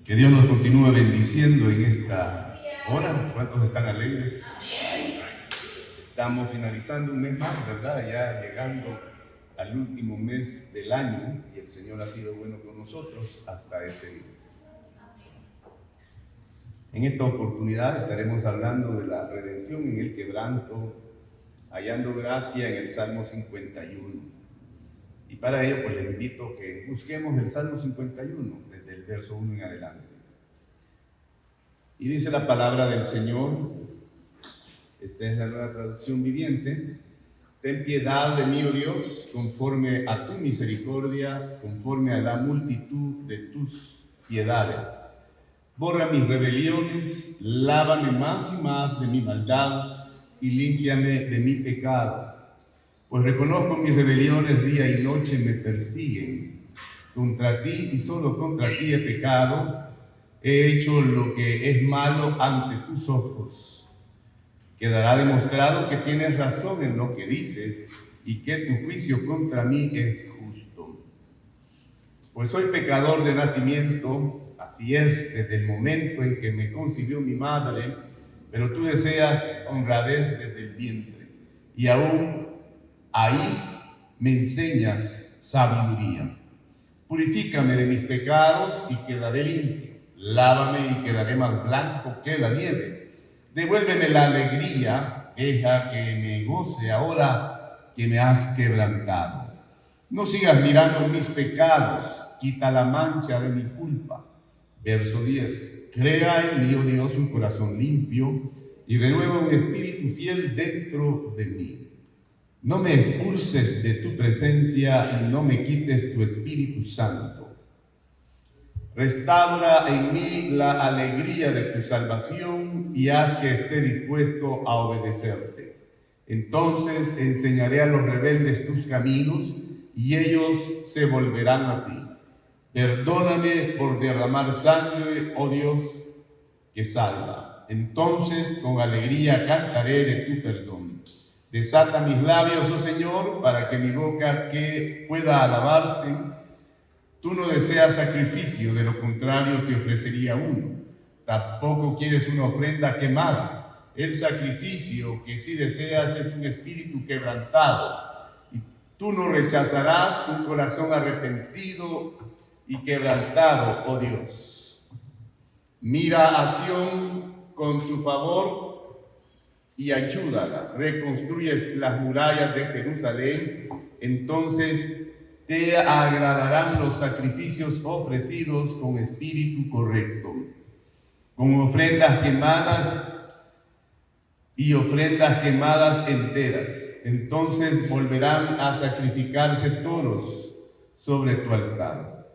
Que Dios nos continúe bendiciendo en esta hora. ¿Cuántos están alegres? Estamos finalizando un mes más, ¿verdad? Ya llegando al último mes del año, y el Señor ha sido bueno con nosotros hasta este día. En esta oportunidad estaremos hablando de la redención en el quebranto, hallando gracia en el Salmo 51. Y para ello, pues les invito a que busquemos el Salmo 51, desde el verso 1 en adelante. Y dice la palabra del Señor, esta es la Nueva Traducción Viviente: ten piedad de mí, oh Dios, conforme a tu misericordia, conforme a la multitud de tus piedades. Borra mis rebeliones, lávame más y más de mi maldad y límpiame de mi pecado. Pues reconozco mis rebeliones, día y noche me persiguen. Contra ti y solo contra ti he pecado, he hecho lo que es malo ante tus ojos. Quedará demostrado que tienes razón en lo que dices y que tu juicio contra mí es justo. Pues soy pecador de nacimiento, así es desde el momento en que me concibió mi madre, pero tú deseas honradez desde el vientre, y aún ahí me enseñas sabiduría. Purifícame de mis pecados y quedaré limpio. Lávame y quedaré más blanco que la nieve. Devuélveme la alegría, deja que me goce ahora que me has quebrantado. No sigas mirando mis pecados, quita la mancha de mi culpa. Verso 10. Crea en mí, oh Dios, un corazón limpio y renueva un espíritu fiel dentro de mí. No me expulses de tu presencia y no me quites tu Espíritu Santo. Restaura en mí la alegría de tu salvación y haz que esté dispuesto a obedecerte. Entonces enseñaré a los rebeldes tus caminos y ellos se volverán a ti. Perdóname por derramar sangre, oh Dios, que salva. Entonces con alegría cantaré de tu perdón. Desata mis labios, oh Señor, para que mi boca que pueda alabarte. Tú no deseas sacrificio, de lo contrario te ofrecería uno. Tampoco quieres una ofrenda quemada. El sacrificio que sí deseas es un espíritu quebrantado. Y tú no rechazarás un corazón arrepentido y quebrantado, oh Dios. Mira a Sión con tu favor y ayúdala. Reconstruyes las murallas de Jerusalén, entonces te agradarán los sacrificios ofrecidos con espíritu correcto, con ofrendas quemadas enteras. Entonces volverán a sacrificarse toros sobre tu altar.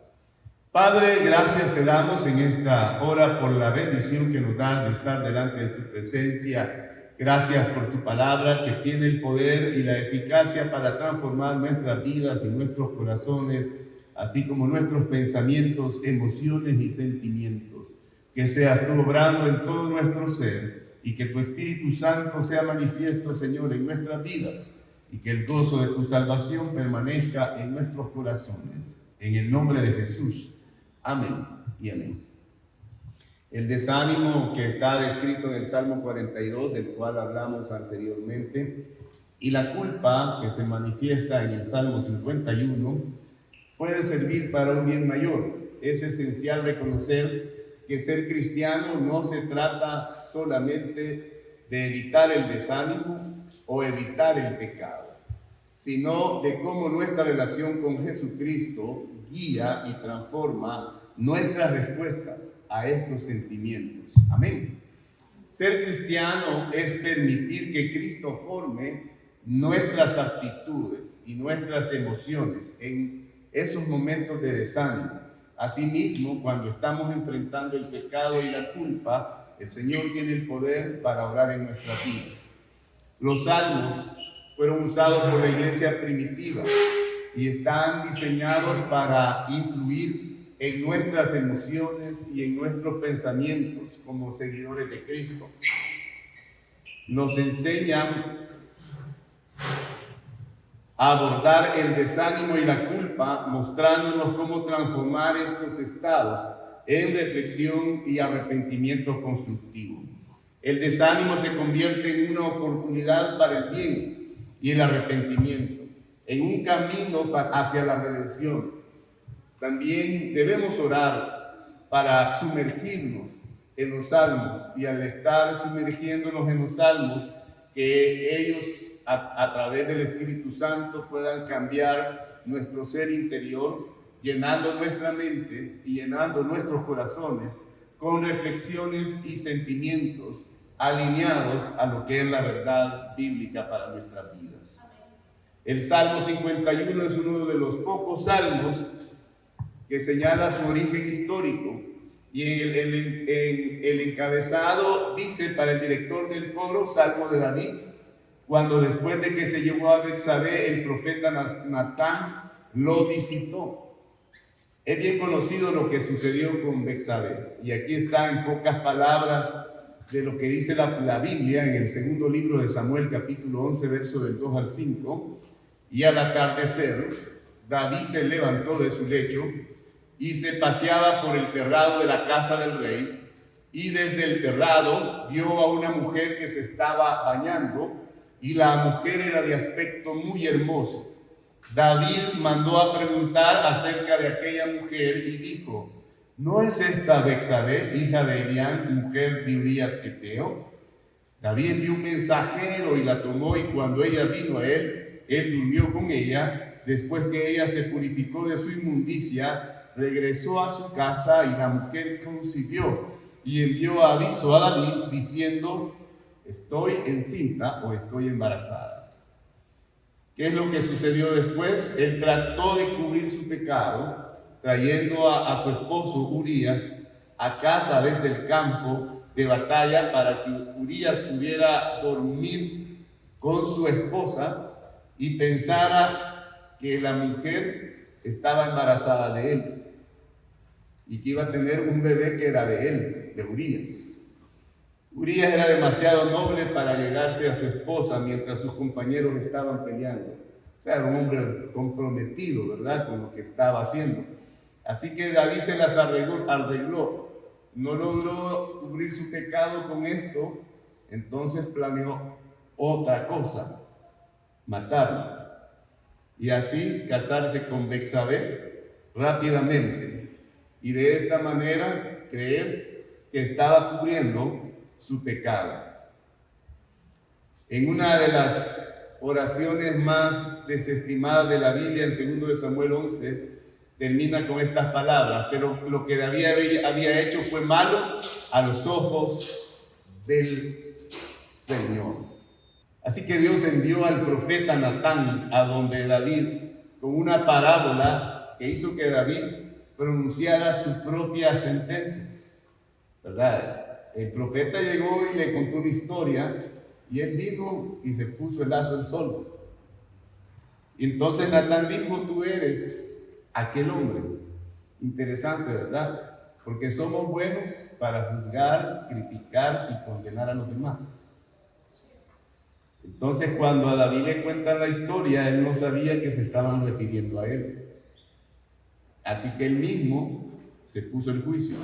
Padre, gracias te damos en esta hora por la bendición que nos das de estar delante de tu presencia. Gracias por tu palabra que tiene el poder y la eficacia para transformar nuestras vidas y nuestros corazones, así como nuestros pensamientos, emociones y sentimientos. Que seas tú obrando en todo nuestro ser y que tu Espíritu Santo sea manifiesto, Señor, en nuestras vidas y que el gozo de tu salvación permanezca en nuestros corazones. En el nombre de Jesús. Amén y amén. El desánimo que está descrito en el Salmo 42, del cual hablamos anteriormente, y la culpa que se manifiesta en el Salmo 51, puede servir para un bien mayor. Es esencial reconocer que ser cristiano no se trata solamente de evitar el desánimo o evitar el pecado, sino de cómo nuestra relación con Jesucristo guía y transforma nuestras respuestas a estos sentimientos. Amén. Ser cristiano es permitir que Cristo forme nuestras actitudes y nuestras emociones en esos momentos de desánimo. Asimismo, cuando estamos enfrentando el pecado y la culpa, el Señor tiene el poder para obrar en nuestras vidas. Los salmos fueron usados por la iglesia primitiva y están diseñados para influir en nuestras emociones y en nuestros pensamientos como seguidores de Cristo. Nos enseñan a abordar el desánimo y la culpa, mostrándonos cómo transformar estos estados en reflexión y arrepentimiento constructivo. El desánimo se convierte en una oportunidad para el bien y el arrepentimiento, en un camino hacia la redención. También debemos orar para sumergirnos en los salmos, y al estar sumergiéndonos en los salmos, que ellos a través del Espíritu Santo puedan cambiar nuestro ser interior, llenando nuestra mente y llenando nuestros corazones con reflexiones y sentimientos alineados a lo que es la verdad bíblica para nuestras vidas. El Salmo 51 es uno de los pocos salmos que señala su origen histórico, y en el encabezado dice para el director del coro, Salmo de David, cuando después de que se llevó a Betsabé, el profeta Natán lo visitó. Es bien conocido lo que sucedió con Betsabé, y aquí está en pocas palabras de lo que dice la Biblia en el segundo libro de Samuel, capítulo 11, verso del 2 al 5. Y al atardecer, David se levantó de su lecho y se paseaba por el terrado de la casa del rey, y desde el terrado vio a una mujer que se estaba bañando, y la mujer era de aspecto muy hermoso. David mandó a preguntar acerca de aquella mujer y dijo: ¿no es esta Betsabé, hija de Elián, mujer de Urías Eteo? David envió un mensajero y la tomó, y cuando ella vino a él durmió con ella. Después que ella se purificó de su inmundicia, regresó a su casa, y la mujer concibió y envió aviso a David diciendo: estoy encinta o estoy embarazada. ¿Qué es lo que sucedió después? Él trató de cubrir su pecado, trayendo a su esposo Urías a casa desde el campo de batalla, para que Urías pudiera dormir con su esposa y pensara que la mujer estaba embarazada de él y que iba a tener un bebé que era de él, de Urías. Urías era demasiado noble para llegarse a su esposa mientras sus compañeros estaban peleando. O sea, era un hombre comprometido, ¿verdad?, con lo que estaba haciendo. Así que David se las arregló. No logró cubrir su pecado con esto, entonces planeó otra cosa: matarla. Y así casarse con Betsabé rápidamente. Y de esta manera creer que estaba cubriendo su pecado. En una de las oraciones más desestimadas de la Biblia, en 2 de Samuel 11, termina con estas palabras: pero lo que David había hecho fue malo a los ojos del Señor. Así que Dios envió al profeta Natán a donde David con una parábola que hizo que David pronunciara su propia sentencia, ¿verdad? El profeta llegó y le contó una historia, y él vino y se puso el lazo del sol. Y entonces Natán dijo: tú eres aquel hombre. Interesante, ¿verdad? Porque somos buenos para juzgar, criticar y condenar a los demás. Entonces, cuando a David le cuentan la historia, él no sabía que se estaban refiriendo a él. Así que él mismo se puso el juicio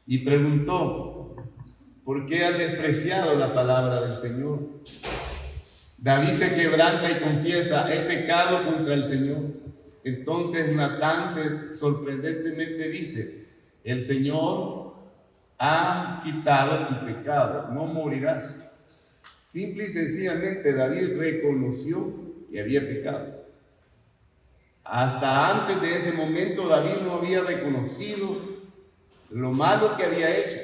y preguntó: ¿por qué has despreciado la palabra del Señor? David se quebranta y confiesa: he pecado contra el Señor. Entonces Natán sorprendentemente dice: el Señor ha quitado tu pecado, no morirás. Simple y sencillamente David reconoció que había pecado. Hasta antes de ese momento David no había reconocido lo malo que había hecho.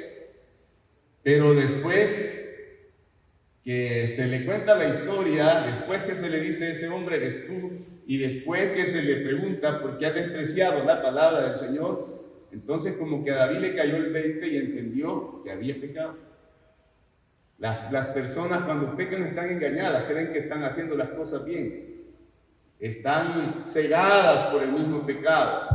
Pero después que se le cuenta la historia, después que se le dice: ese hombre eres tú, y después que se le pregunta por qué ha despreciado la palabra del Señor, entonces como que a David le cayó el 20 y entendió que había pecado. Las personas cuando pecan están engañadas, creen que están haciendo las cosas bien, están cegadas por el mismo pecado.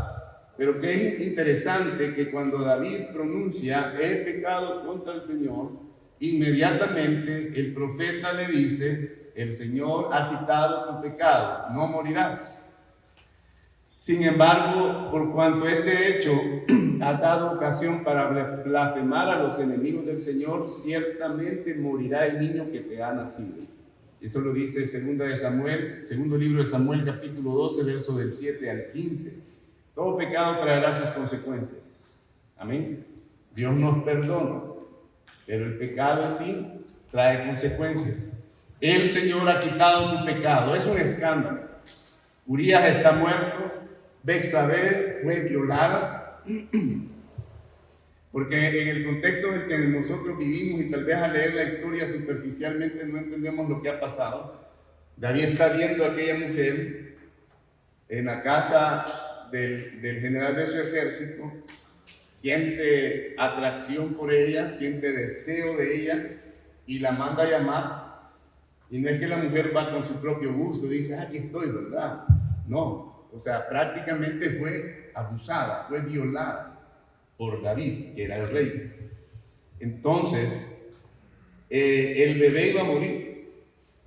Pero que es interesante que cuando David pronuncia: he pecado contra el Señor, inmediatamente el profeta le dice: el Señor ha quitado tu pecado, no morirás. Sin embargo, por cuanto este hecho ha dado ocasión para blasfemar a los enemigos del Señor, ciertamente morirá el niño que te ha nacido. Eso lo dice segundo libro de Samuel, capítulo 12, verso del 7 al 15. Todo pecado traerá sus consecuencias. Amén. Dios nos perdona, pero el pecado sí trae consecuencias. El Señor ha quitado tu pecado. Es un escándalo. Urías está muerto. Betsabé fue violada. Porque en el contexto en el que nosotros vivimos, y tal vez al leer la historia superficialmente no entendemos lo que ha pasado, David está viendo a aquella mujer en la casa del general de su ejército, siente atracción por ella, siente deseo de ella y la manda a llamar. Y no es que la mujer va con su propio gusto, dice, aquí estoy, ¿verdad? No, o sea, prácticamente fue abusada, fue violada por David, que era el rey. Entonces, el bebé iba a morir.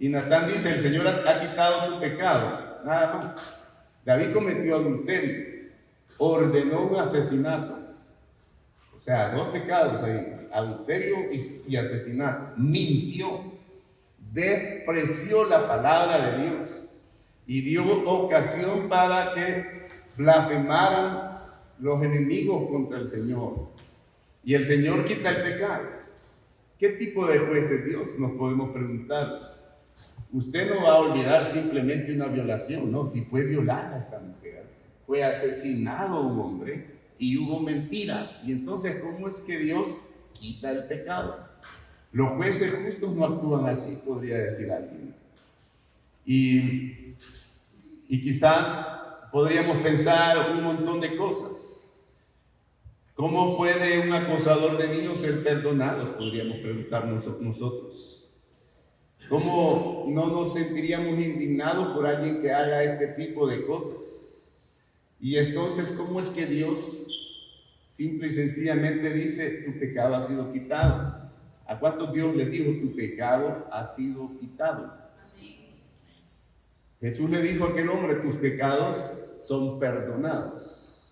Y Natán dice, el Señor ha quitado tu pecado, nada más. David cometió adulterio, ordenó un asesinato. O sea, dos pecados ahí, adulterio y asesinato. Mintió, despreció la palabra de Dios y dio ocasión para que blasfemaran los enemigos contra el Señor. Y el Señor quita el pecado. ¿Qué tipo de juez es Dios? Nos podemos preguntar. Usted no va a olvidar simplemente una violación, no. Si fue violada esta mujer, fue asesinado un hombre y hubo mentira. Y entonces, ¿cómo es que Dios quita el pecado? Los jueces justos no actúan así, podría decir alguien. Y quizás podríamos pensar un montón de cosas. ¿Cómo puede un acosador de niños ser perdonado? Podríamos preguntarnos nosotros. ¿Cómo no nos sentiríamos indignados por alguien que haga este tipo de cosas? Y entonces, ¿cómo es que Dios simple y sencillamente dice, tu pecado ha sido quitado? ¿A cuántos Dios les dijo, tu pecado ha sido quitado? Jesús le dijo a aquel hombre, tus pecados son perdonados.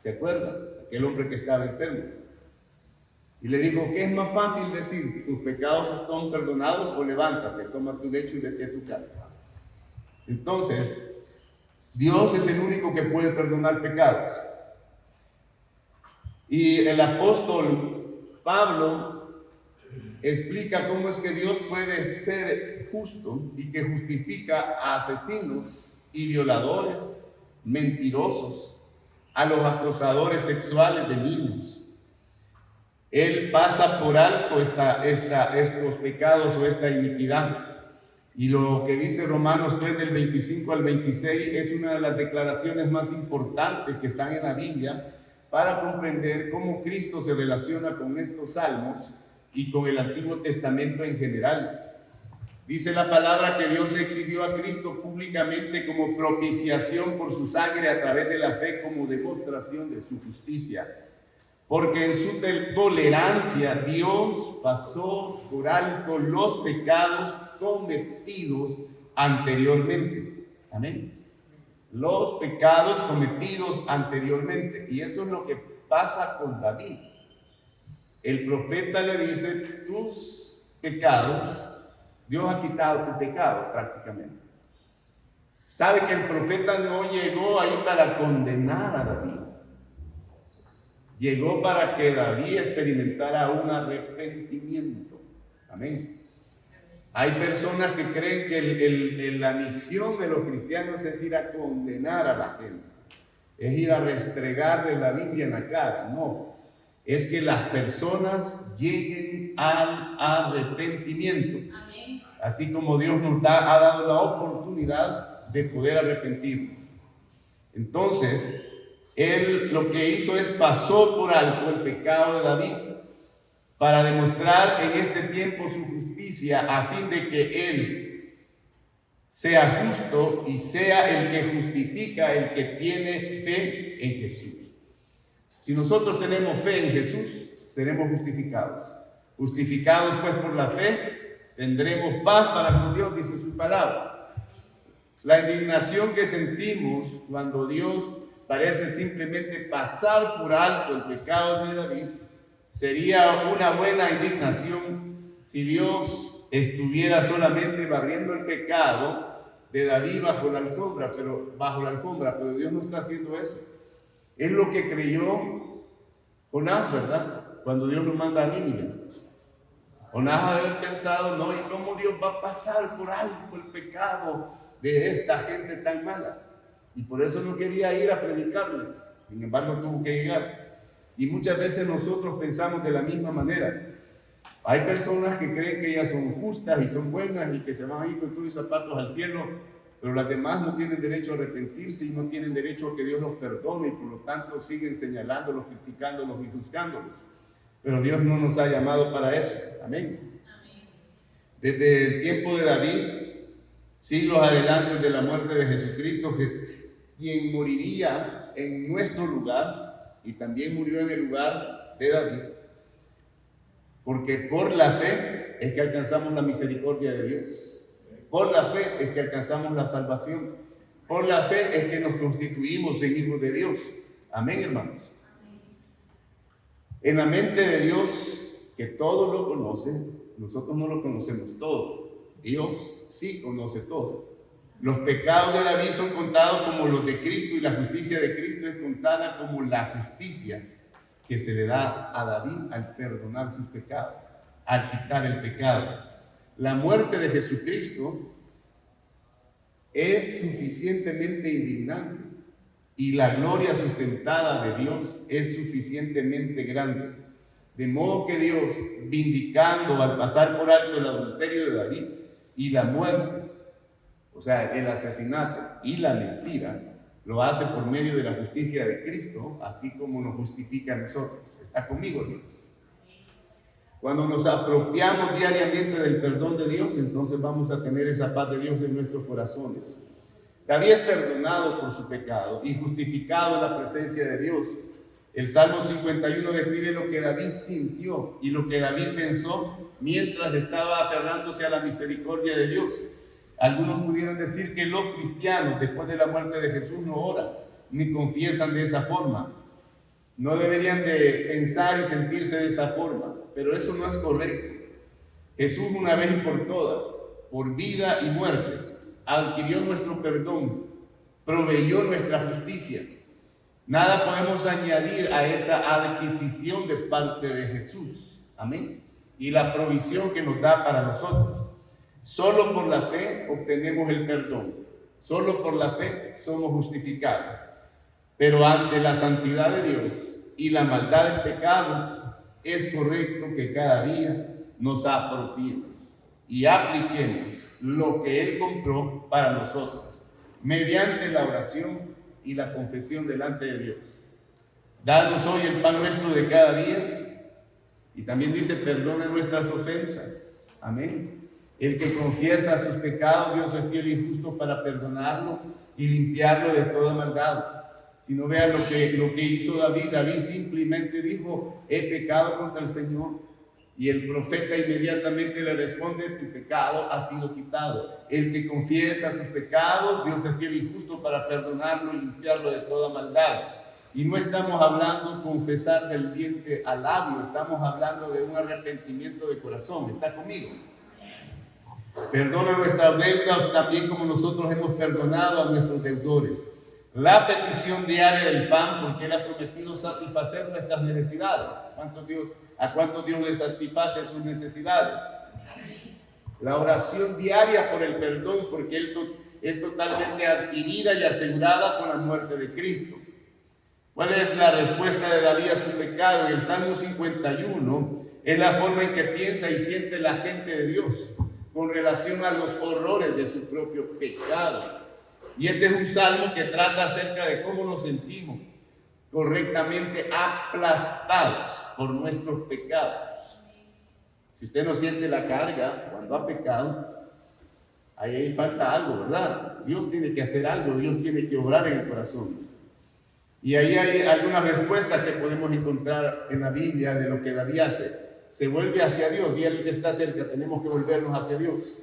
¿Se acuerdan? Aquel hombre que estaba enfermo. Y le dijo, ¿qué es más fácil decir? ¿Tus pecados son perdonados o levántate, toma tu lecho y vete a tu casa? Entonces, Dios es el único que puede perdonar pecados. Y el apóstol Pablo explica cómo es que Dios puede ser justo y que justifica a asesinos y violadores, mentirosos, a los acosadores sexuales de niños. Él pasa por alto estos pecados o esta iniquidad. Y lo que dice Romanos 3 del 25 al 26 es una de las declaraciones más importantes que están en la Biblia para comprender cómo Cristo se relaciona con estos salmos y con el Antiguo Testamento en general. Dice la palabra que Dios exhibió a Cristo públicamente como propiciación por su sangre a través de la fe como demostración de su justicia. Porque en su tolerancia Dios pasó por alto los pecados cometidos anteriormente. Amén. Los pecados cometidos anteriormente. Y eso es lo que pasa con David. El profeta le dice, tus pecados, Dios ha quitado tu pecado prácticamente. Sabe que el profeta no llegó ahí para condenar a David. Llegó para que David experimentara un arrepentimiento. Amén. Hay personas que creen que la misión de los cristianos es ir a condenar a la gente. Es ir a restregarle la Biblia en la cara. No. Es que las personas lleguen al arrepentimiento. Amén. Así como Dios nos ha dado la oportunidad de poder arrepentirnos. Entonces, Él lo que hizo es pasó por alto el pecado de David para demostrar en este tiempo su justicia a fin de que Él sea justo y sea el que justifica, el que tiene fe en Jesús. Si nosotros tenemos fe en Jesús, seremos justificados. Justificados pues por la fe, tendremos paz para con Dios, dice su palabra. La indignación que sentimos cuando Dios parece simplemente pasar por alto el pecado de David sería una buena indignación si Dios estuviera solamente barriendo el pecado de David bajo la alfombra, pero Dios no está haciendo eso. Es lo que creyó Jonás, ¿verdad? Cuando Dios lo manda a Nínive. Jonás ha de haber pensado, no, ¿y cómo Dios va a pasar por alto el pecado de esta gente tan mala? Y por eso no quería ir a predicarles. Sin embargo, tuvo que llegar. Y muchas veces nosotros pensamos de la misma manera. Hay personas que creen que ellas son justas y son buenas y que se van a ir con todos sus zapatos al cielo, pero las demás no tienen derecho a arrepentirse y no tienen derecho a que Dios los perdone y por lo tanto siguen señalándolos, criticándolos y juzgándolos. Pero Dios no nos ha llamado para eso. Amén. Desde el tiempo de David, siglos adelante de la muerte de Jesucristo, quien moriría en nuestro lugar y también murió en el lugar de David, porque por la fe es que alcanzamos la misericordia de Dios. Por la fe es que alcanzamos la salvación. Por la fe es que nos constituimos en hijos de Dios. Amén, hermanos. En la mente de Dios, que todo lo conoce, nosotros no lo conocemos todo. Dios sí conoce todo. Los pecados de David son contados como los de Cristo y la justicia de Cristo es contada como la justicia que se le da a David al perdonar sus pecados, al quitar el pecado. La muerte de Jesucristo es suficientemente indignante y la gloria sustentada de Dios es suficientemente grande. De modo que Dios, vindicando al pasar por alto el adulterio de David y la muerte, o sea, el asesinato y la mentira, lo hace por medio de la justicia de Cristo, así como nos justifica a nosotros. ¿Está conmigo, Dios? Cuando nos apropiamos diariamente del perdón de Dios, entonces vamos a tener esa paz de Dios en nuestros corazones. David es perdonado por su pecado y justificado en la presencia de Dios. El Salmo 51 describe lo que David sintió y lo que David pensó mientras estaba aferrándose a la misericordia de Dios. Algunos pudieran decir que los cristianos, después de la muerte de Jesús, no oran ni confiesan de esa forma. No deberían de pensar y sentirse de esa forma, pero eso no es correcto. Jesús, una vez y por todas, por vida y muerte, adquirió nuestro perdón, proveyó nuestra justicia. Nada podemos añadir a esa adquisición de parte de Jesús. Amén. Y la provisión que nos da para nosotros. Solo por la fe obtenemos el perdón. Solo por la fe somos justificados. Pero ante la santidad de Dios y la maldad del pecado, es correcto que cada día nos apropiemos y apliquemos lo que Él compró para nosotros, mediante la oración y la confesión delante de Dios. Danos hoy el pan nuestro de cada día, y también dice, perdona nuestras ofensas. Amén. El que confiesa sus pecados, Dios es fiel y justo para perdonarlo y limpiarlo de toda maldad. Si no vean lo que hizo David, David simplemente dijo, he pecado contra el Señor. Y el profeta inmediatamente le responde, tu pecado ha sido quitado. El que confiesa sus pecados, Dios es fiel y justo para perdonarlo y limpiarlo de toda maldad. Y no estamos hablando de confesar del diente al labio, estamos hablando de un arrepentimiento de corazón. ¿Está conmigo? Perdona nuestras deudas también como nosotros hemos perdonado a nuestros deudores. La petición diaria del pan, porque Él ha prometido satisfacer nuestras necesidades. ¿A cuánto Dios le satisface sus necesidades? La oración diaria por el perdón, porque Él es totalmente adquirida y asegurada con la muerte de Cristo. ¿Cuál es la respuesta de David a su pecado? En el Salmo 51 es la forma en que piensa y siente la gente de Dios con relación a los horrores de su propio pecado. Y este es un salmo que trata acerca de cómo nos sentimos correctamente aplastados por nuestros pecados. Si usted no siente la carga cuando ha pecado, ahí falta algo, ¿verdad? Dios tiene que hacer algo, Dios tiene que obrar en el corazón. Y ahí hay algunas respuestas que podemos encontrar en la Biblia de lo que David hace. Se vuelve hacia Dios, dígale que está cerca, tenemos que volvernos hacia Dios.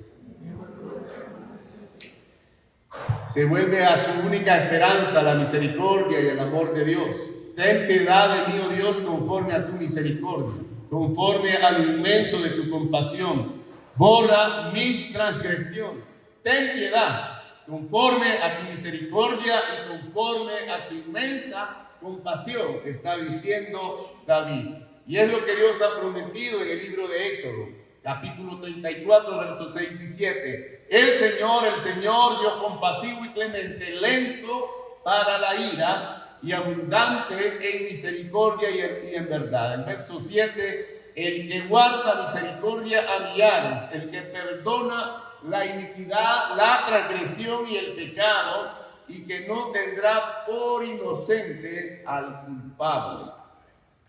se vuelve a su única esperanza, la misericordia y el amor de Dios. Ten piedad de mí, oh Dios, conforme a tu misericordia, conforme a lo inmenso de tu compasión. Borra mis transgresiones. Ten piedad, conforme a tu misericordia y conforme a tu inmensa compasión, está diciendo David. Y es lo que Dios ha prometido en el libro de Éxodo, capítulo 34, versos 6 y 7. El Señor, Dios compasivo y clemente, lento para la ira y abundante en misericordia y en verdad. El verso 7, el que guarda misericordia a millares, el que perdona la iniquidad, la transgresión y el pecado, y que no tendrá por inocente al culpable.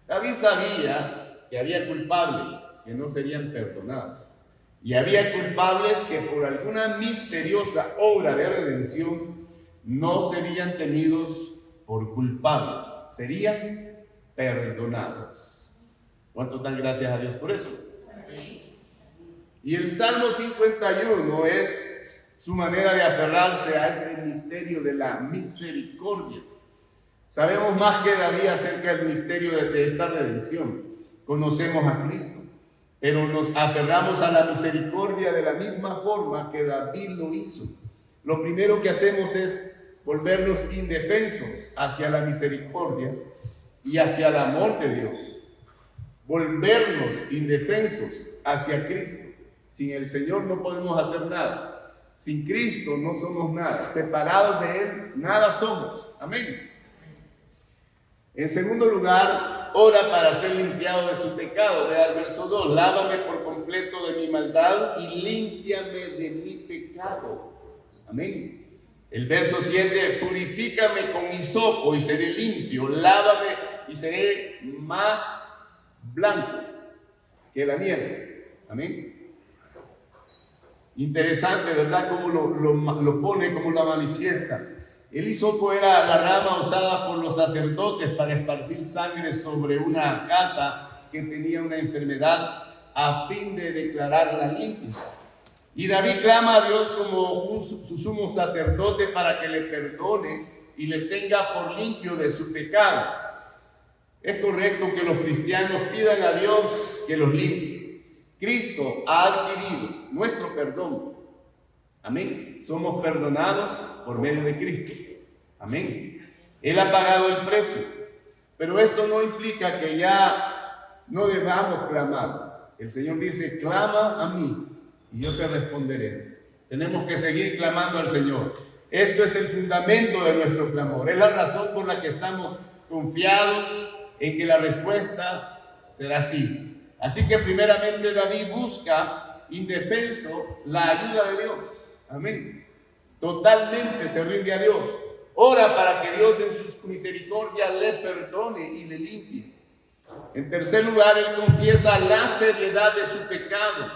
David sabía que había culpables que no serían perdonados, y había culpables que por alguna misteriosa obra de redención no serían tenidos por culpables, serían perdonados. ¿Cuánto dan gracias a Dios por eso? Y el Salmo 51 es su manera de aferrarse a este misterio de la misericordia. Sabemos más que David acerca del misterio de esta redención. Conocemos a Cristo, pero nos aferramos a la misericordia de la misma forma que David lo hizo. Lo primero que hacemos es volvernos indefensos hacia la misericordia y hacia el amor de Dios. Volvernos indefensos hacia Cristo. Sin el Señor no podemos hacer nada. Sin Cristo no somos nada. Separados de Él, nada somos. Amén. En segundo lugar, ora para ser limpiado de su pecado. Vea el verso 2. Lávame por completo de mi maldad y límpiame de mi pecado. Amén. El verso 7. Purifícame con hisopo y seré limpio. Lávame y seré más blanco que la nieve. Amén. Interesante, ¿verdad? Cómo lo pone, cómo lo manifiesta. El hisopo era la rama usada por los sacerdotes para esparcir sangre sobre una casa que tenía una enfermedad a fin de declararla limpia. Y David clama a Dios como su sumo sacerdote para que le perdone y le tenga por limpio de su pecado. Es correcto que los cristianos pidan a Dios que los limpie. Cristo ha adquirido nuestro perdón. Amén. Somos perdonados por medio de Cristo. Amén. Él ha pagado el precio. Pero esto no implica que ya no debamos clamar. El Señor dice, clama a mí y yo te responderé. Tenemos que seguir clamando al Señor. Esto es el fundamento de nuestro clamor. Es la razón por la que estamos confiados en que la respuesta será sí. Así que primeramente David busca indefenso la ayuda de Dios. Amén. Totalmente se rinde a Dios. Ora para que Dios en su misericordia le perdone y le limpie. En tercer lugar, él confiesa la seriedad de su pecado.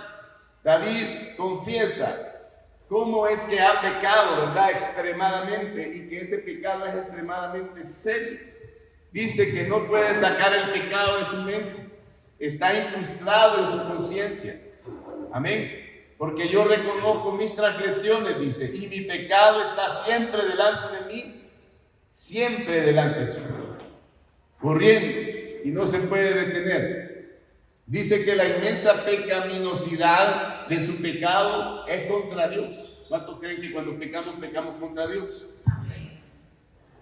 David confiesa cómo es que ha pecado, ¿verdad? Extremadamente, y que ese pecado es extremadamente serio. Dice que no puede sacar el pecado de su mente. Está incrustado en su conciencia. Amén. Porque yo reconozco mis transgresiones, dice, y mi pecado está siempre delante de mí, siempre delante suyo, corriendo y no se puede detener. Dice que la inmensa pecaminosidad de su pecado es contra Dios. ¿Cuántos creen que cuando pecamos, pecamos contra Dios?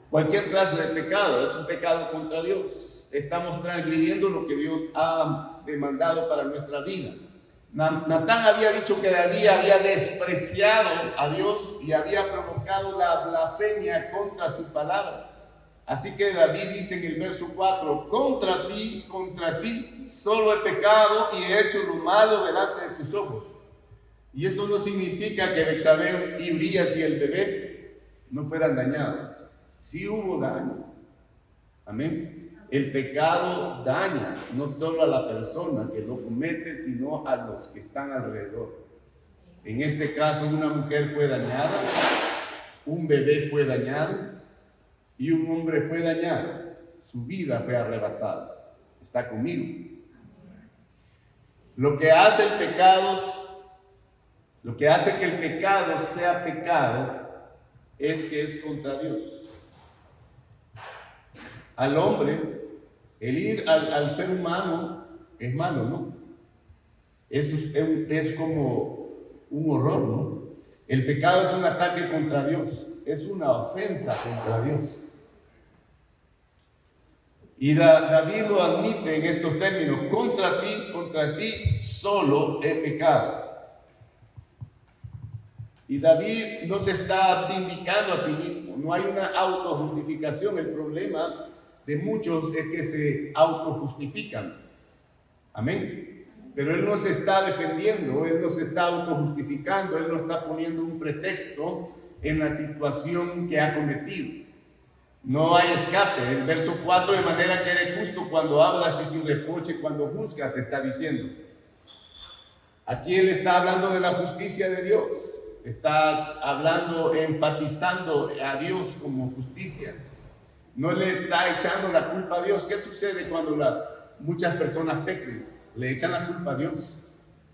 Cualquier clase de pecado es un pecado contra Dios. Estamos transgrediendo lo que Dios ha demandado para nuestra vida. Natán había dicho que David había despreciado a Dios y había provocado la blasfemia contra su palabra. Así que David dice en el verso 4, contra ti, solo he pecado y he hecho lo malo delante de tus ojos. Y esto no significa que Betsabé y Urías y el bebé no fueran dañados. Sí hubo daño. Amén. El pecado daña no solo a la persona que lo comete, sino a los que están alrededor. En este caso, una mujer fue dañada, un bebé fue dañado y un hombre fue dañado. Su vida fue arrebatada. ¿Está conmigo? Lo que hace que el pecado sea pecado es que es contra Dios. Al hombre, el ir al ser humano es malo, ¿no? Es como un horror, ¿no? El pecado es un ataque contra Dios, es una ofensa contra Dios. Y David lo admite en estos términos: contra ti solo he pecado. Y David no se está vindicando a sí mismo, no hay una autojustificación. El problema de muchos es que se autojustifican. Amén. Pero él no se está defendiendo, él no se está autojustificando, él no está poniendo un pretexto en la situación que ha cometido. No hay escape. El verso 4, de manera que eres justo cuando hablas y sin reproche cuando juzgas, está diciendo. Aquí él está hablando de la justicia de Dios. Está hablando, enfatizando a Dios como justicia. No le está echando la culpa a Dios. ¿Qué sucede cuando muchas personas pecan? Le echan la culpa a Dios.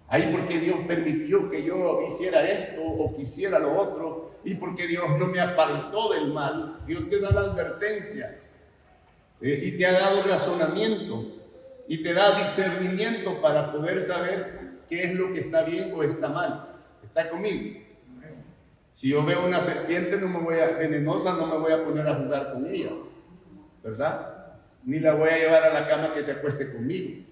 Ahí porque Dios permitió que yo hiciera esto o quisiera lo otro, y porque Dios no me apartó del mal. Dios te da la advertencia y te ha dado razonamiento y te da discernimiento para poder saber qué es lo que está bien o está mal. ¿Está conmigo? Si yo veo una serpiente venenosa, no me voy a poner a jugar con ella, ¿verdad? Ni la voy a llevar a la cama que se acueste conmigo.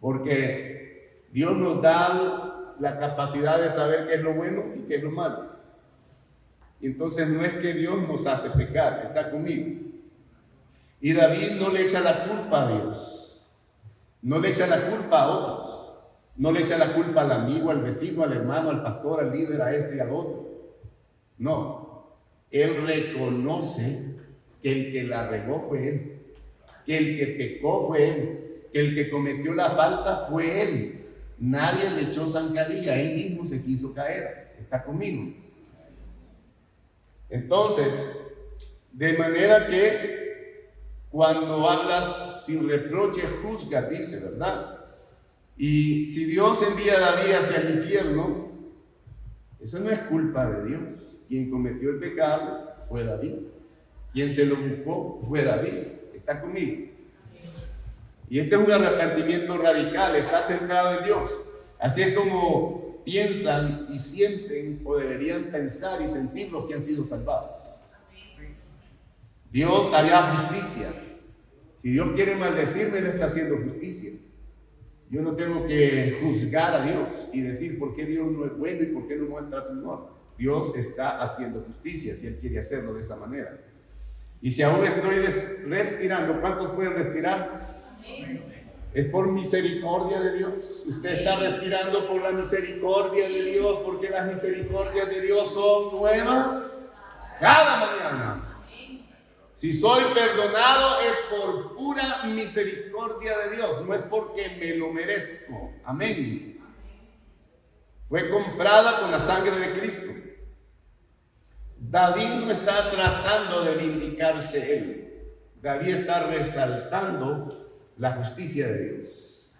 Porque Dios nos da la capacidad de saber qué es lo bueno y qué es lo malo. Y entonces no es que Dios nos hace pecar, está conmigo. Y David no le echa la culpa a Dios, no le echa la culpa a otros. No le echa la culpa al amigo, al vecino, al hermano, al pastor, al líder, a este y al otro. No. Él reconoce que el que la regó fue él, que el que pecó fue él, que el que cometió la falta fue él. Nadie le echó zancadilla, él mismo se quiso caer. ¿Está conmigo? Entonces, de manera que cuando hablas sin reproche, juzga, dice, ¿verdad? Y si Dios envía a David hacia el infierno, eso no es culpa de Dios. Quien cometió el pecado fue David. Quien se lo buscó fue David. ¿Está conmigo? Y este es un arrepentimiento radical, está centrado en Dios. Así es como piensan y sienten, o deberían pensar y sentir los que han sido salvados. Dios hará justicia. Si Dios quiere maldecirme, Él está haciendo justicia. Yo no tengo que juzgar a Dios y decir por qué Dios no es bueno y por qué no muestra su amor. Dios está haciendo justicia si Él quiere hacerlo de esa manera. Y si aún estoy respirando, ¿cuántos pueden respirar? Es por misericordia de Dios. Usted está respirando por la misericordia de Dios, porque las misericordias de Dios son nuevas cada mañana. Si soy perdonado es por pura misericordia de Dios, no es porque me lo merezco. Amén. Fue comprada con la sangre de Cristo. David no está tratando de vindicarse él. David está resaltando la justicia de Dios.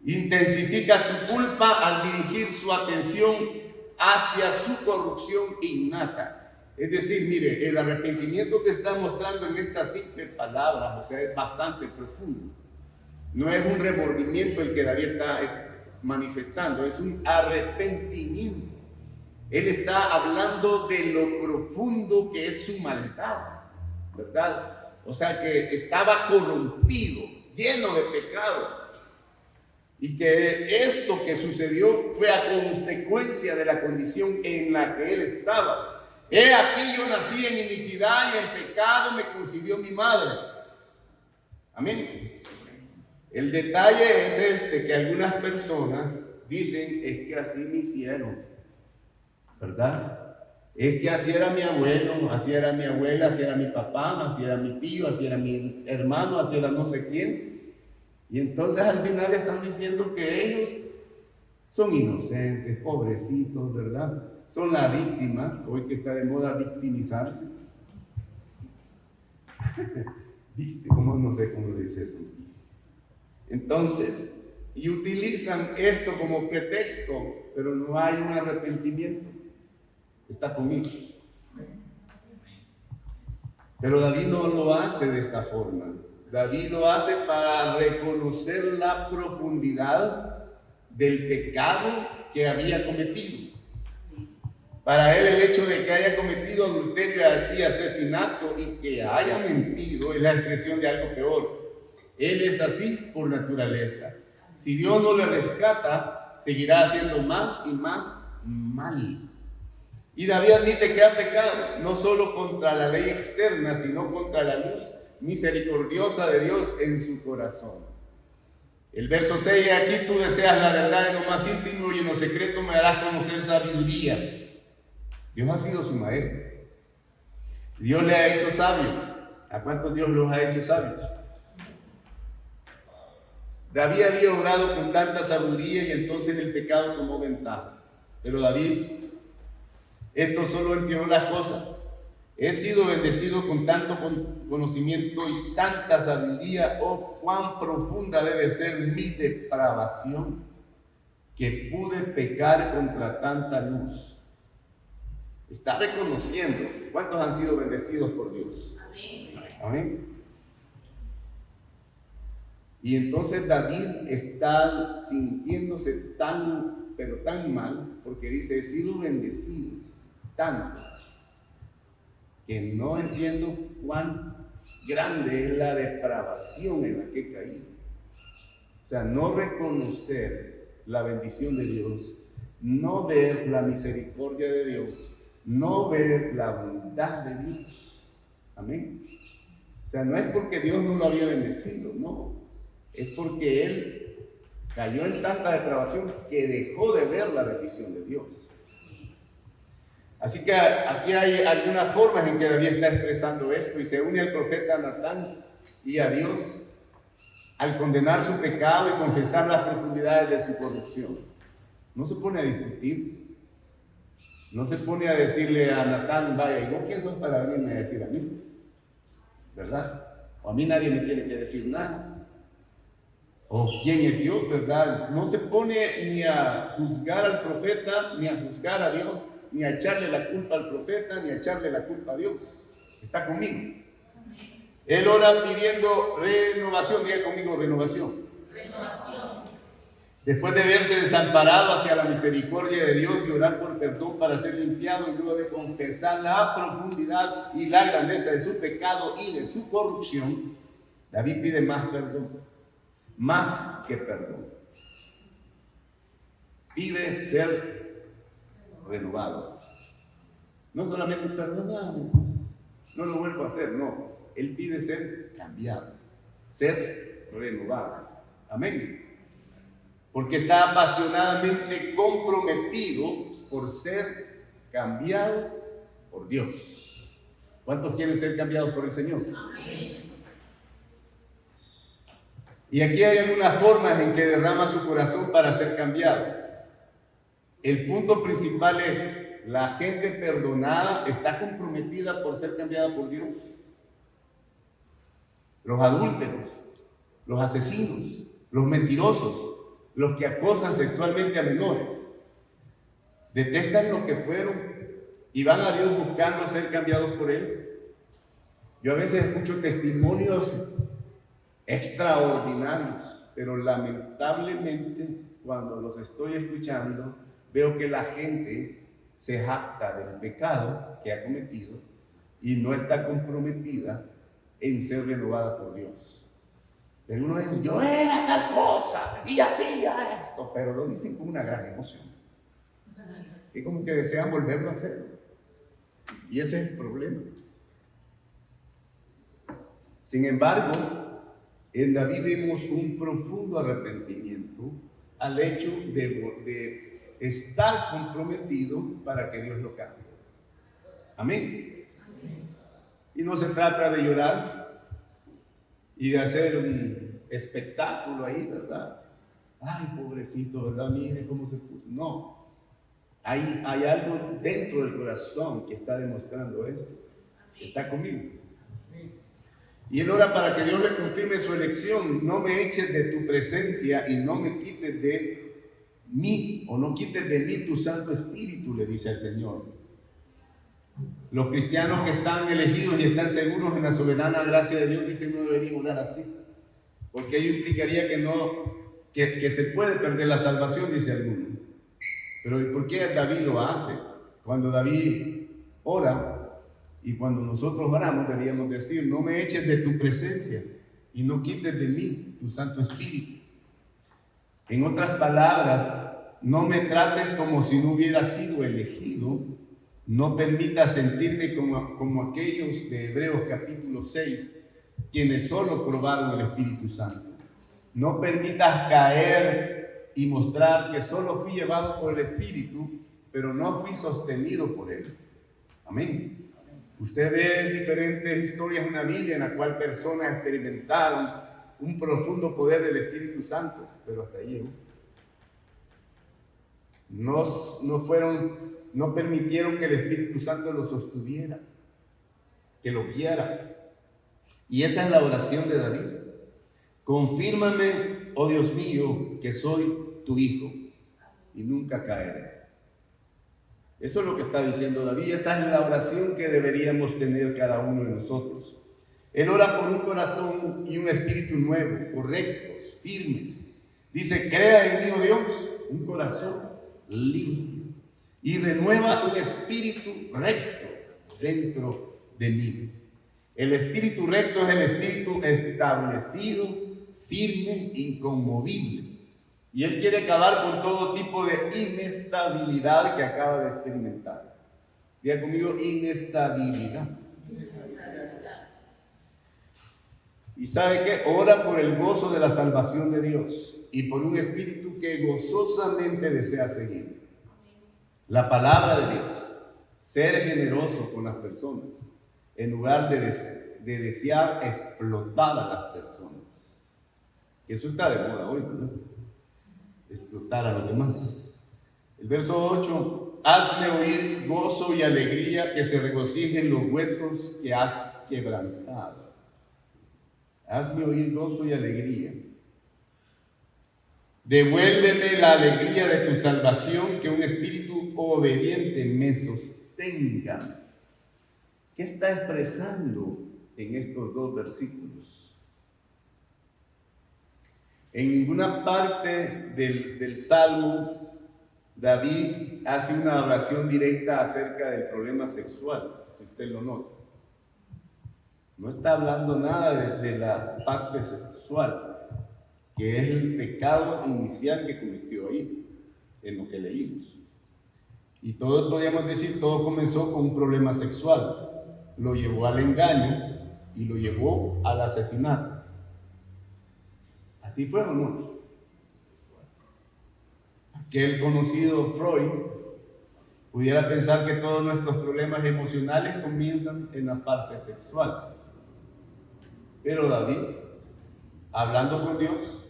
Intensifica su culpa al dirigir su atención hacia su corrupción innata. Es decir, mire, el arrepentimiento que está mostrando en estas simples palabras, o sea, es bastante profundo. No es un remordimiento el que David está manifestando, es un arrepentimiento. Él está hablando de lo profundo que es su maldad, ¿verdad? O sea, que estaba corrompido, lleno de pecado. Y que esto que sucedió fue a consecuencia de la condición en la que él estaba. He aquí yo nací en iniquidad y en pecado me concibió mi madre. Amén. El detalle es que algunas personas dicen, es que así me hicieron, ¿verdad? Es que así era mi abuelo, así era mi abuela, así era mi papá, así era mi tío, así era mi hermano, así era no sé quién. Y entonces al final están diciendo que ellos son inocentes, pobrecitos, ¿verdad? Son la víctima, hoy que está de moda victimizarse. ¿Viste? ¿Cómo? No sé cómo dice eso. Entonces, y utilizan esto como pretexto, pero no hay un arrepentimiento. Está conmigo. Pero David no lo hace de esta forma. David lo hace para reconocer la profundidad del pecado que había cometido. Para él el hecho de que haya cometido adulterio y asesinato y que haya mentido es la expresión de algo peor. Él es así por naturaleza. Si Dios no le rescata, seguirá haciendo más y más mal. Y David admite que ha pecado, no solo contra la ley externa, sino contra la luz misericordiosa de Dios en su corazón. El verso 6, aquí tú deseas la verdad en lo más íntimo y en lo secreto me harás conocer sabiduría. Dios ha sido su maestro. Dios le ha hecho sabio. ¿A cuántos Dios los ha hecho sabios? David había orado con tanta sabiduría y entonces el pecado tomó ventaja. Pero David, esto solo empeoró las cosas. He sido bendecido con tanto conocimiento y tanta sabiduría. Oh, cuán profunda debe ser mi depravación, que pude pecar contra tanta luz. Está reconociendo. ¿Cuántos han sido bendecidos por Dios? Amén. Amén. Y entonces David está sintiéndose tan, pero tan mal, porque dice, he sido bendecido tanto, que no entiendo cuán grande es la depravación en la que he caído. O sea, no reconocer la bendición de Dios, no ver la misericordia de Dios, no ver la bondad de Dios. Amén. O sea, no es porque Dios no lo había bendecido, no. Es porque él cayó en tanta depravación que dejó de ver la bendición de Dios. Así que aquí hay algunas formas en que David está expresando esto y se une al profeta Natán y a Dios al condenar su pecado y confesar las profundidades de su corrupción. No se pone a discutir, no se pone a decirle a Natán, vaya, ¿y vos quién sos para venirme a decir a mí? ¿Verdad? O a mí nadie me tiene que decir nada. O quién es Dios, ¿verdad? No se pone ni a juzgar al profeta, ni a juzgar a Dios, ni a echarle la culpa al profeta, ni a echarle la culpa a Dios. Está conmigo. Él ora pidiendo renovación, diga conmigo renovación. Renovación. Después de verse desamparado hacia la misericordia de Dios y orar por perdón para ser limpiado y luego de confesar la profundidad y la grandeza de su pecado y de su corrupción, David pide más perdón. Más que perdón. Pide ser renovado. No solamente perdonado, no lo vuelvo a hacer, no. Él pide ser cambiado, ser renovado. Amén. Porque está apasionadamente comprometido por ser cambiado por Dios. ¿Cuántos quieren ser cambiados por el Señor? Amén. Y aquí hay algunas formas en que derrama su corazón para ser cambiado. El punto principal es, la gente perdonada está comprometida por ser cambiada por Dios. Los adúlteros, los asesinos, los mentirosos, los que acosan sexualmente a menores, detestan lo que fueron y van a Dios buscando ser cambiados por Él. Yo a veces escucho testimonios extraordinarios, pero lamentablemente cuando los estoy escuchando veo que la gente se jacta del pecado que ha cometido y no está comprometida en ser renovada por Dios. Pero uno dice, yo era tal cosa y hacía esto, pero lo dicen con una gran emoción y como que desean volverlo a hacer, y ese es el problema. Sin embargo, en David vemos un profundo arrepentimiento al hecho de estar comprometido para que Dios lo cambie. Amén. Y no se trata de llorar y de hacer un espectáculo ahí, ¿verdad? Ay, pobrecito, ¿verdad? Mire cómo se puso. No. Hay algo dentro del corazón que está demostrando esto. Está conmigo. Y él ora para que Dios le confirme su elección. No me eches de tu presencia y no me quites de no quites de mí tu Santo Espíritu, le dice el Señor. Los cristianos que están elegidos y están seguros en la soberana gracia de Dios dicen no deberían orar así, porque ello implicaría que se puede perder la salvación, dice alguno. Pero ¿y por qué David lo hace? Cuando David ora y cuando nosotros oramos deberíamos decir: no me eches de tu presencia y no quites de mí tu Santo Espíritu. En otras palabras, no me trates como si no hubiera sido elegido. No permitas sentirme como aquellos de Hebreos capítulo 6, quienes solo probaron el Espíritu Santo. No permitas caer y mostrar que solo fui llevado por el Espíritu, pero no fui sostenido por él. Amén. Usted ve diferentes historias en la Biblia en la cual personas experimentaron un profundo poder del Espíritu Santo, pero hasta allí no permitieron que el Espíritu Santo los sostuviera, que lo guiara. Y esa es la oración de David: confírmame, oh Dios mío, que soy tu hijo y nunca caeré. Eso es lo que está diciendo David. Esa es la oración que deberíamos tener cada uno de nosotros. Él ora por un corazón y un espíritu nuevo, correctos, firmes. Dice: crea en mí, oh Dios, un corazón limpio y renueva un espíritu recto dentro de mí. El espíritu recto es el espíritu establecido, firme, inconmovible. Y él quiere acabar con todo tipo de inestabilidad que acaba de experimentar. Diga conmigo: inestabilidad. Y ¿sabe qué? Ora por el gozo de la salvación de Dios y por un espíritu que gozosamente desea seguir la palabra de Dios. Ser generoso con las personas en lugar de desear explotar a las personas. Eso está de moda hoy, ¿no? Explotar a los demás. El verso 8: hazme oír gozo y alegría, que se regocijen los huesos que has quebrantado. Hazme oír gozo y alegría. Devuélveme la alegría de tu salvación, que un espíritu obediente me sostenga. ¿Qué está expresando en estos dos versículos? En ninguna parte del Salmo David hace una oración directa acerca del problema sexual, si usted lo nota. No está hablando nada de la parte sexual, que es el pecado inicial que cometió ahí, en lo que leímos. Y todos podríamos decir, todo comenzó con un problema sexual. Lo llevó al engaño y lo llevó al asesinato. ¿Así fue o no? Aquel conocido Freud pudiera pensar que todos nuestros problemas emocionales comienzan en la parte sexual. Pero David, hablando con Dios,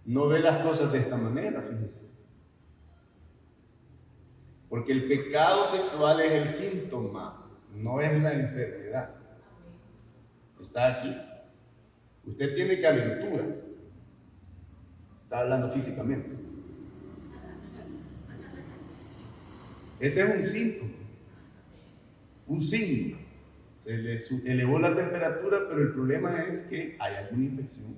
no ve las cosas de esta manera, fíjense. Porque el pecado sexual es el síntoma, no es la enfermedad. Está aquí. Usted tiene calentura. Está hablando físicamente. Ese es un síntoma, un signo. Se le elevó la temperatura, pero el problema es que hay alguna infección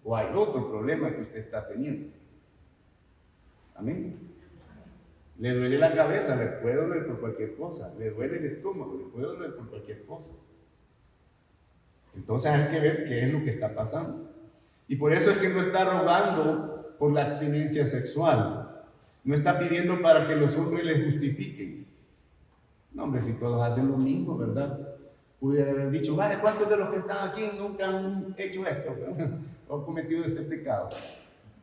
o hay otro problema que usted está teniendo. Amén. Le duele la cabeza, le puede doler por cualquier cosa. Le duele el estómago, le puede doler por cualquier cosa. Entonces hay que ver qué es lo que está pasando. Y por eso es que no está rogando por la abstinencia sexual. No está pidiendo para que los hombres les justifiquen. No, hombre, si todos hacen lo mismo, ¿verdad? Pudiera haber dicho: vale, ¿cuántos de los que están aquí nunca han hecho esto, ¿verdad? O han cometido este pecado?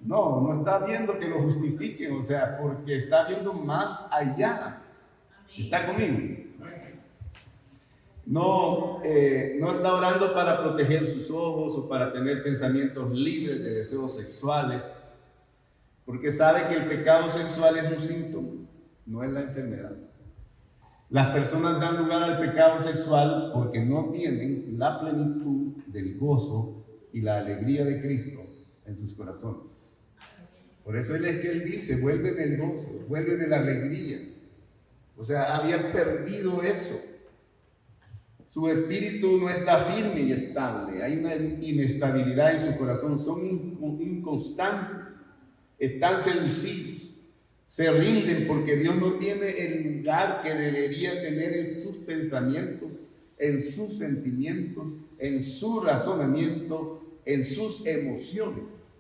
No, no está viendo que lo justifiquen, o sea, porque está viendo más allá. ¿Está conmigo? No está orando para proteger sus ojos o para tener pensamientos libres de deseos sexuales, porque sabe que el pecado sexual es un síntoma, no es la enfermedad. Las personas dan lugar al pecado sexual porque no tienen la plenitud del gozo y la alegría de Cristo en sus corazones. Por eso él dice, vuélveme el gozo, vuélveme la alegría. O sea, había perdido eso. Su espíritu no está firme y estable. Hay una inestabilidad en su corazón. Son inconstantes. Están seducidos. Se rinden porque Dios no tiene el lugar que debería tener en sus pensamientos, en sus sentimientos, en su razonamiento, en sus emociones.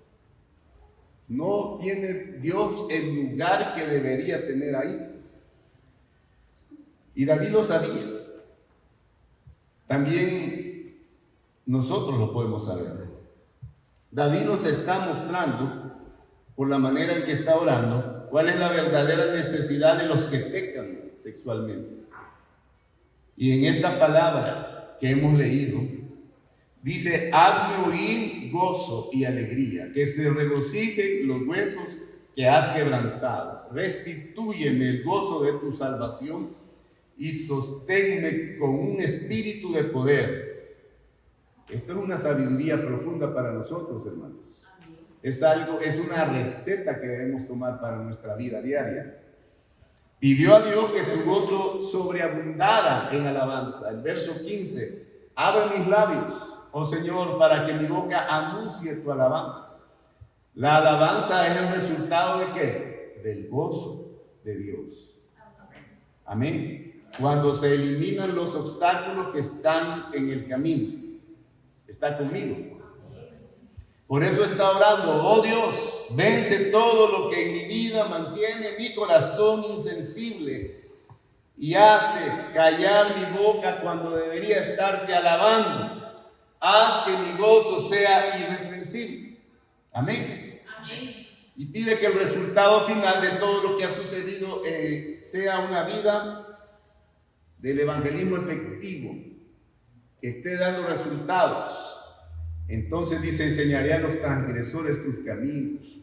No tiene Dios el lugar que debería tener ahí. Y David lo sabía. También nosotros lo podemos saber. David nos está mostrando, por la manera en que está orando, cuál es la verdadera necesidad de los que pecan sexualmente. Y en esta palabra que hemos leído, dice, hazme oír gozo y alegría, que se regocijen los huesos que has quebrantado. Restitúyeme el gozo de tu salvación y sosténme con un espíritu de poder. Esto es una sabiduría profunda para nosotros, hermanos. Es una receta que debemos tomar para nuestra vida diaria. Pidió a Dios que su gozo sobreabundara en alabanza. El verso 15, abre mis labios, oh Señor, para que mi boca anuncie tu alabanza. La alabanza es el resultado ¿de qué? Del gozo de Dios. Amén. Cuando se eliminan los obstáculos que están en el camino. ¿Está conmigo? Por eso está orando, oh Dios, vence todo lo que en mi vida mantiene mi corazón insensible y hace callar mi boca cuando debería estarte alabando. Haz que mi gozo sea irreprensible. Amén. Amén. Y pide que el resultado final de todo lo que ha sucedido sea una vida del evangelismo efectivo, que esté dando resultados. Entonces dice, enseñaré a los transgresores tus caminos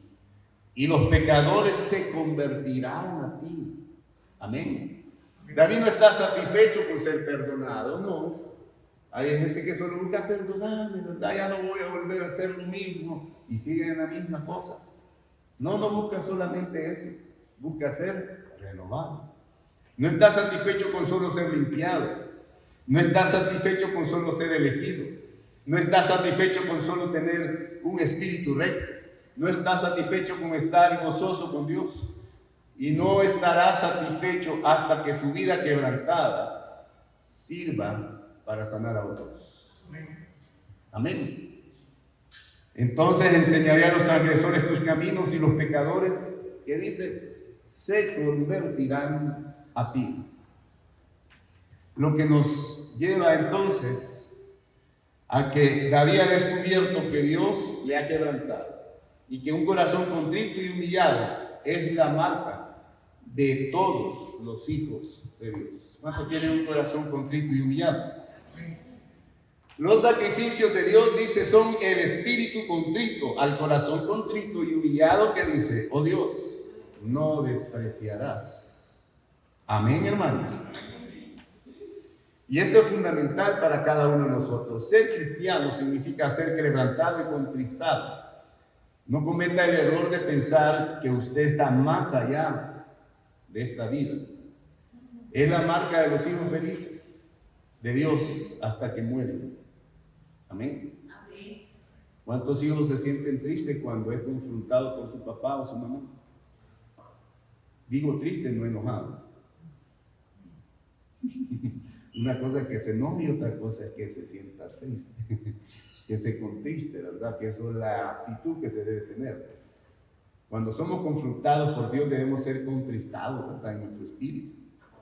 y los pecadores se convertirán a ti. Amén. David no está satisfecho con ser perdonado, no. Hay gente que solo busca perdonarme, ¿verdad? Ya no voy a volver a hacer lo mismo y siguen en la misma cosa. No busca solamente eso, busca ser renovado. No está satisfecho con solo ser limpiado. No está satisfecho con solo ser elegido. No está satisfecho con solo tener un espíritu recto. No está satisfecho con estar gozoso con Dios. Y no estará satisfecho hasta que su vida quebrantada sirva para sanar a otros. Amén. Entonces enseñaré a los transgresores tus caminos y los pecadores, ¿qué dice? Se convertirán a ti. Lo que nos lleva entonces a que David ha descubierto que Dios le ha quebrantado y que un corazón contrito y humillado es la marca de todos los hijos de Dios. ¿Cuántos tienen un corazón contrito y humillado? Los sacrificios de Dios, dice, son el espíritu contrito, al corazón contrito y humillado, que dice, oh Dios, no despreciarás. Amén, hermanos. Y esto es fundamental para cada uno de nosotros. Ser cristiano significa ser quebrantado y contristado. No cometa el error de pensar que usted está más allá de esta vida. Es la marca de los hijos felices de Dios hasta que mueren. Amén. ¿Cuántos hijos se sienten tristes cuando es confrontado por su papá o su mamá? Digo triste, no enojado. Una cosa es que se enoje y otra cosa es que se sienta triste, que se contriste, ¿verdad? Que eso es la actitud que se debe tener. Cuando somos confrontados por Dios debemos ser contristados, ¿verdad? En nuestro espíritu.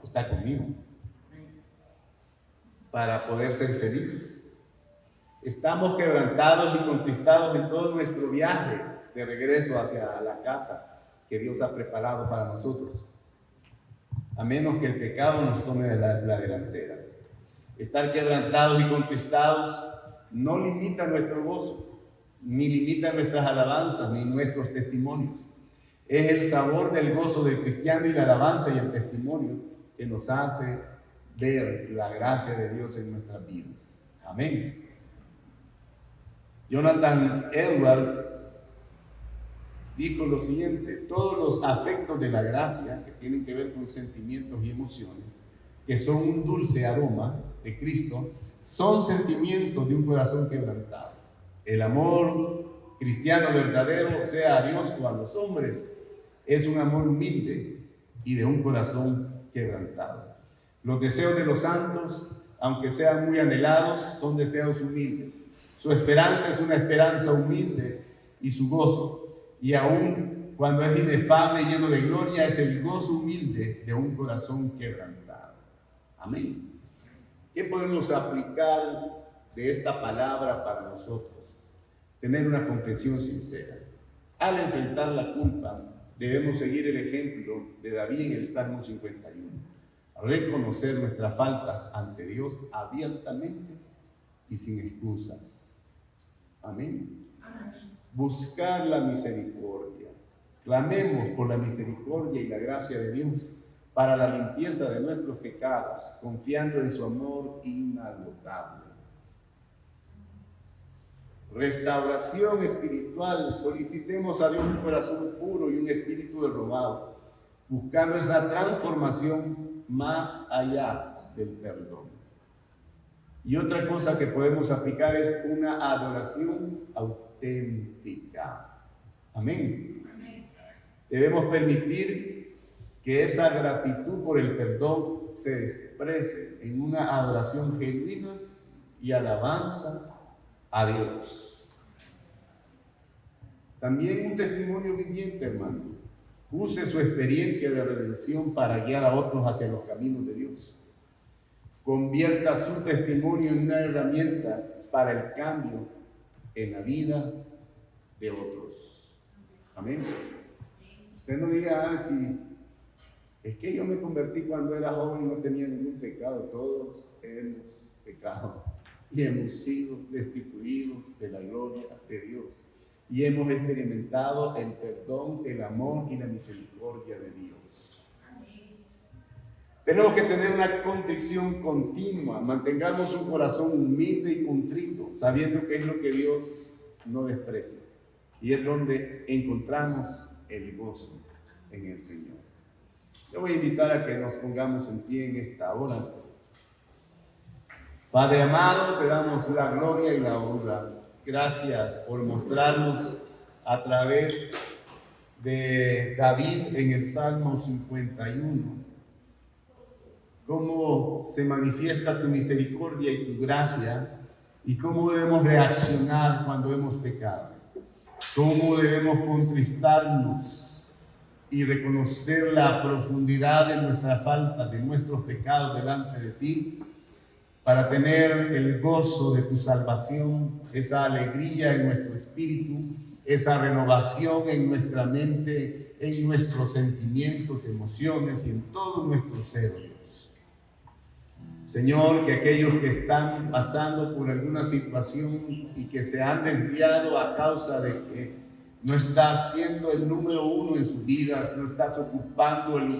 Está conmigo. Para poder ser felices. Estamos quebrantados y contristados en todo nuestro viaje de regreso hacia la casa que Dios ha preparado para nosotros. A menos que el pecado nos tome la delantera. Estar quebrantados y contristados no limita nuestro gozo, ni limita nuestras alabanzas, ni nuestros testimonios. Es el sabor del gozo del cristiano y la alabanza y el testimonio que nos hace ver la gracia de Dios en nuestras vidas. Amén. Jonathan Edwards dijo lo siguiente: todos los afectos de la gracia, que tienen que ver con sentimientos y emociones, que son un dulce aroma de Cristo, son sentimientos de un corazón quebrantado. El amor cristiano verdadero, sea a Dios o a los hombres, es un amor humilde y de un corazón quebrantado. Los deseos de los santos, aunque sean muy anhelados, son deseos humildes. Su esperanza es una esperanza humilde y su gozo, y aún cuando es inefable y lleno de gloria, es el gozo humilde de un corazón quebrantado. Amén. ¿Qué podemos aplicar de esta palabra para nosotros? Tener una confesión sincera. Al enfrentar la culpa, debemos seguir el ejemplo de David en el Salmo 51. Reconocer nuestras faltas ante Dios abiertamente y sin excusas. Amén. Buscar la misericordia. Clamemos por la misericordia y la gracia de Dios para la limpieza de nuestros pecados, confiando en su amor inagotable. Restauración espiritual. Solicitemos a Dios un corazón puro y un espíritu renovado, buscando esa transformación más allá del perdón. Y otra cosa que podemos aplicar es una adoración auténtica. Amén. Debemos permitir que esa gratitud por el perdón se exprese en una adoración genuina y alabanza a Dios. También un testimonio viviente, hermano. Use su experiencia de redención para guiar a otros hacia los caminos de Dios. Convierta su testimonio en una herramienta para el cambio en la vida de otros. Amén. Usted no diga, si es que yo me convertí cuando era joven y no tenía ningún pecado. Todos hemos pecado y hemos sido destituidos de la gloria de Dios. Y hemos experimentado el perdón, el amor y la misericordia de Dios. Tenemos que tener una contrición continua. Mantengamos un corazón humilde y contrito, sabiendo que es lo que Dios no desprecia. Y es donde encontramos el gozo en el Señor. Yo voy a invitar a que nos pongamos en pie en esta hora. Padre amado, te damos la gloria y la honra. Gracias por mostrarnos a través de David en el Salmo 51 cómo se manifiesta tu misericordia y tu gracia y cómo debemos reaccionar cuando hemos pecado. Cómo debemos contristarnos y reconocer la profundidad de nuestra falta, de nuestros pecados delante de ti, para tener el gozo de tu salvación, esa alegría en nuestro espíritu, esa renovación en nuestra mente, en nuestros sentimientos, emociones y en todo nuestro ser, Dios. Señor, que aquellos que están pasando por alguna situación y que se han desviado a causa de que no estás siendo el número uno en sus vidas, no estás ocupando el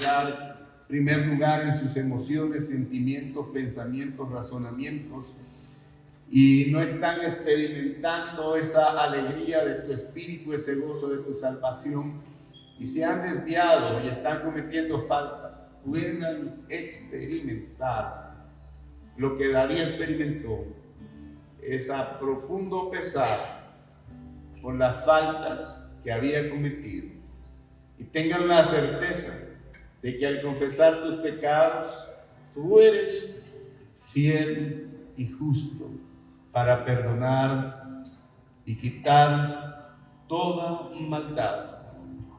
primer lugar en sus emociones, sentimientos, pensamientos, razonamientos, y no están experimentando esa alegría de tu espíritu, ese gozo de tu salvación, y se han desviado y están cometiendo faltas, puedan experimentar lo que David experimentó, ese profundo pesar por las faltas que había cometido, y tengan la certeza de que al confesar tus pecados, tú eres fiel y justo para perdonar y quitar toda maldad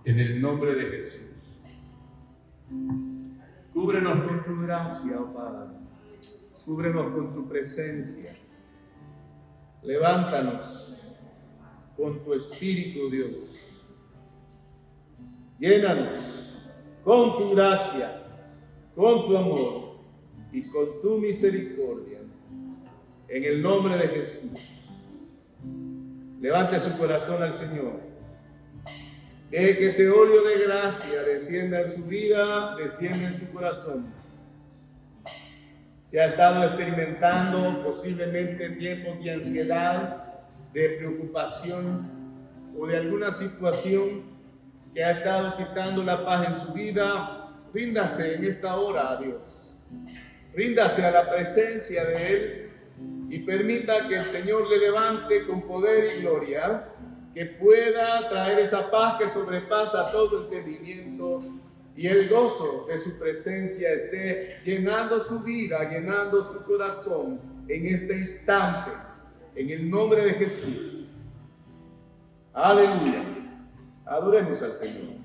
en el nombre de Jesús. Cúbrenos con tu gracia, oh Padre. Cúbrenos con tu presencia. Levántanos con tu espíritu, Dios. Llénanos con tu gracia, con tu amor y con tu misericordia. En el nombre de Jesús. Levante su corazón al Señor. Deje que ese óleo de gracia descienda en su vida, descienda en su corazón. Se ha estado experimentando posiblemente tiempos de ansiedad, de preocupación o de alguna situación que ha estado quitando la paz en su vida, ríndase en esta hora a Dios. Ríndase a la presencia de Él y permita que el Señor le levante con poder y gloria, que pueda traer esa paz que sobrepasa todo entendimiento y el gozo de su presencia esté llenando su vida, llenando su corazón en este instante, en el nombre de Jesús. Aleluya. Adoremos al Señor.